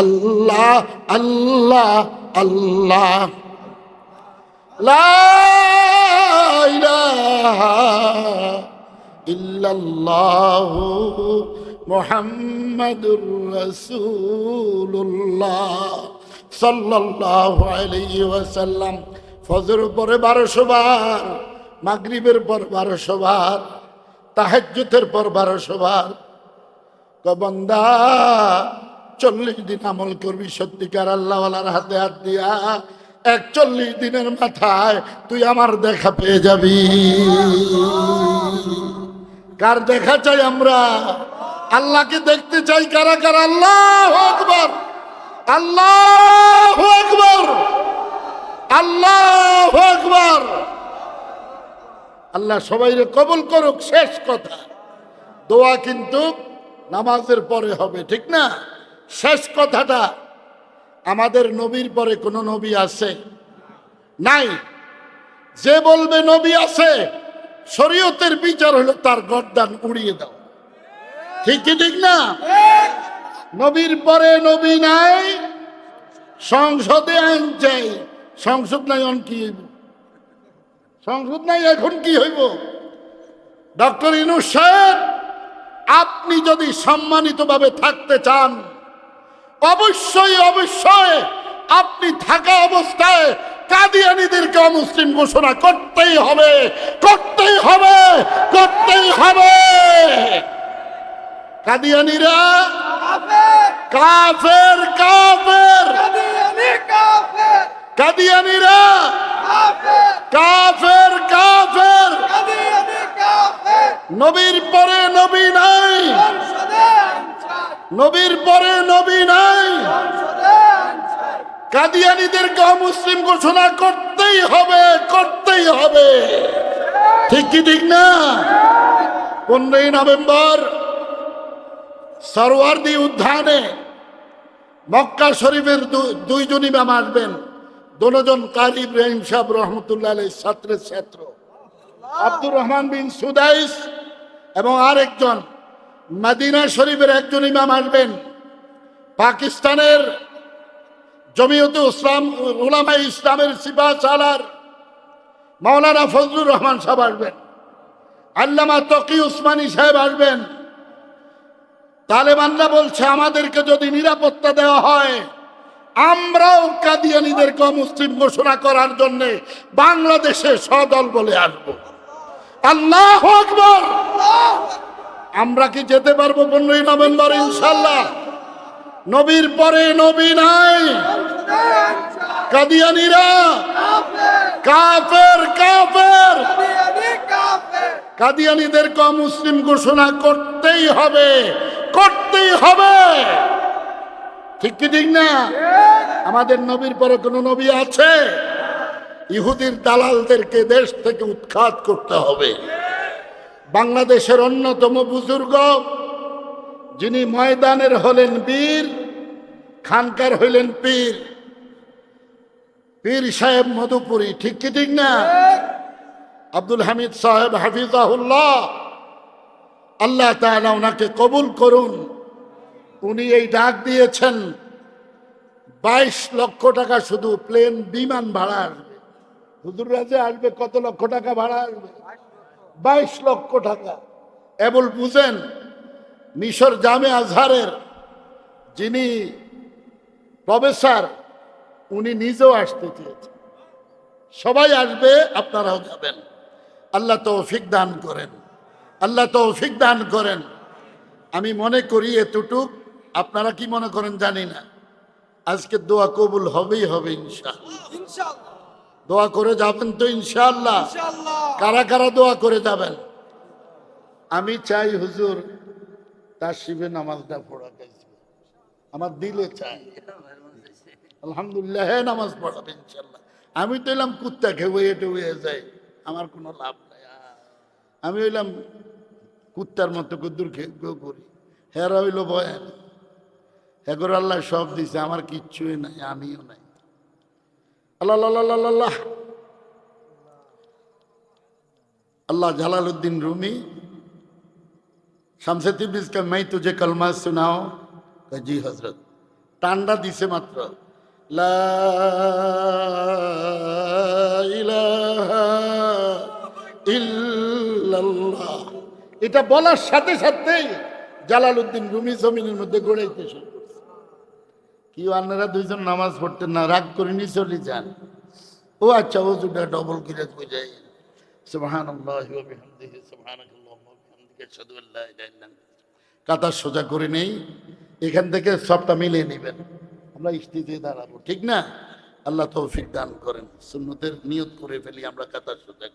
আল্লাহ আল্লাহ আল্লাহ লা ইলাহা ইল্লাল্লাহু মুহাম্মাদুর রাসূলুল্লাহ সাল্লাল্লাহু আলাইহি ওয়াসাল্লাম। ফজর পরে 1200 বার, মাগরিবের পর 1200 বার, তাহাজ্জুদের পর 1200 বার। বান্দা 40 দিন আমল করবি সত্যিকার আল্লাহওয়ালার হাতে হাত দিয়া, 41 দিনের মাথায় তুই আমার দেখা পেয়ে যাবি। কার দেখা চাই আমরা? আল্লাহকে দেখতে চাই কারা কারা? আল্লাহু আকবার, আল্লাহু আকবার, আল্লাহু আকবার। আল্লাহ সবাইরে কবুল করুক। শেষ কথা, দোয়া কিন্তু নামাজের পরে হবে, ঠিক না? শেষ কথাটা, আমাদের নবীর পরে কোন নবী আছে? নাই। যে বলবে নবী আছে, শরীয়তের বিচার হলো তার গর্দান উড়িয়ে দাও। ঠিক কি ঠিক না? নবীর পরে নবী নাই, সংসদে আইন চাই। সংসদ নাই, অন কি হইব? সংসদ নাই, এখন কি হইব? ডক্টর ইউনূস সাহেব, আপনি যদি সম্মানিতভাবে থাকতে চান, অবশ্যই অবশ্যই আপনি থাকা অবস্থায় কাদিয়ানীদেরকে অমুসলিম ঘোষণা করতেই হবে, করতেই হবে, করতেই হবে। কাদিয়ানীরা কাফের, কাফের, কাদিয়ানীরা কাফের, কাফের। নবীর পরে নবী নাই, নবীর পরে নবী নাই। কাদিয়ানীদেরকে অমুসলিম ঘোষণা করতেই হবে, করতেই হবে। ঠিক কি ঠিক না? 15 নভেম্বর সরওয়ার্দী উদ্যানে মক্কা শরীফের দুইজন ইমাম আসবেন। দুজন কারি ইব্রাহিম সাহেব রহমতুল্লাহ আলাইহির ছাত্রের ছাত্র আব্দুর রহমান বিন সুদাইস, এবং আরেকজন মদিনা শরীফের একজন ইমাম আসবেন। পাকিস্তানের জমিয়তে উলামা ইসলামের সিপাহ সালার মাওলানা ফজলুর রহমান সাহেব আসবেন। আল্লামা তকি উসমানী সাহেব আসবেন। তালেবানরা বলছে আমাদেরকে যদি নিরাপত্তা দেওয়া হয়, আমরাও কাদিয়ানীদেরকে মুসলিম ঘোষণা করার জন্য বাংলাদেশে সদল বলে আসব। আল্লাহু আকবার। আমরা কি যেতে পারবো 15 নভেম্বর? ইনশাআল্লাহ। নবীর পরে নবী নাই, কাদিয়ানীরা কাফের, কাফের। কাদিয়ানীদেরকে মুসলিম ঘোষণা করতেই হবে, করতেই হবে। ঠিক কি ঠিক না? আমাদের নবীর পরে কোন নবী আছে? ইহুদির দালালদেরকে দেশ থেকে উৎখাত করতে হবে। বাংলাদেশের অন্যতম বুজুর্গ, যিনি ময়দানের হলেন বীর, খানকার হইলেন পীর, পীর সাহেব মধুপুরী। ঠিক কি ঠিক না? আব্দুল হামিদ সাহেব হাফিজাহুল্লাহ, আল্লাহ তাআলা ওনাকে কবুল করুন। উনি এই ডাক দিয়েছেন 22 লক্ষ টাকা শুধু প্লেন বিমান ভাড়া আসবে। হুজুররা যে আসবে, কত লক্ষ টাকা ভাড়া আসবে? 22 লক্ষ টাকা। এবল বুঝেন, মিশর জামে আজহারের যিনি প্রফেসর, উনি নিজেও আসতে চেয়েছেন। সবাই আসবে, আপনারাও যাবেন। আল্লাহ তৌফিক দান করেন, আল্লাহ তৌফিক দান করেন। আমি মনে করি এতটুক। আপনারা কি মনে করেন জানি না। আজকে দোয়া কবুল হবেই হবে ইনশাআল্লাহ। দোয়া করে যাবেন তো ইনশাআল্লাহ? কারা কারা দোয়া করে যাবেন? আমি চাই হুজুর তার শিবে নামাজটা পড়াতে, আমার দিলে চাই। আলহামদুলিল্লাহ, নামাজ পড়াবে ইনশাআল্লাহ। আমি তো এলাম কুত্তা খেয়ে এটে হয়ে যায়, আমার কোনো লাভ নাই। আমি হইলাম কুত্তার মতো কুদ্দুর খেয়ে করি। হেরা হইল বয়ান, এগর আল্লাহ সব দিছে, আমার কিচ্ছুই নাই, আমিও নাই। আল্লাহ আল্লাহ আল্লাহ अल्लाह जलालुद्दीन रूमी शमसे तिब्रिज़ का मैं तुझे कलमा सुनाऊं? जी हजरत। টান্ডা দিছে মাত্র, লা ইলাহা ইল্লাল্লাহ। এটা বলার সাথে সাথেই জালালউদ্দিন রুমি জমিনের মধ্যে গড়াইতে শুরু করছে। কি আপনারা দুইজন নামাজ পড়তেন না, রাগ করে নি চলে যান। ও আচ্ছা, ওজুটা ডবল করে বুঝাই, সুবহানাল্লাহি ওয়া বিহামদিহি সুবহানাকাল্লাহুম্মা ওয়া বিহামদিকা আশহাদু আল্লা ইলাহা ইল্লা আনতা। কাতা সোজা করে নেই, এখান থেকে সবটা মিলিয়ে নেবেন। আমরা স্টেজে দাঁড়াবো, ঠিক না? আল্লাহ তৌফিক দান করেন। সুন্নতের নিয়ত করে ফেলি আমরা কাতা সোজা।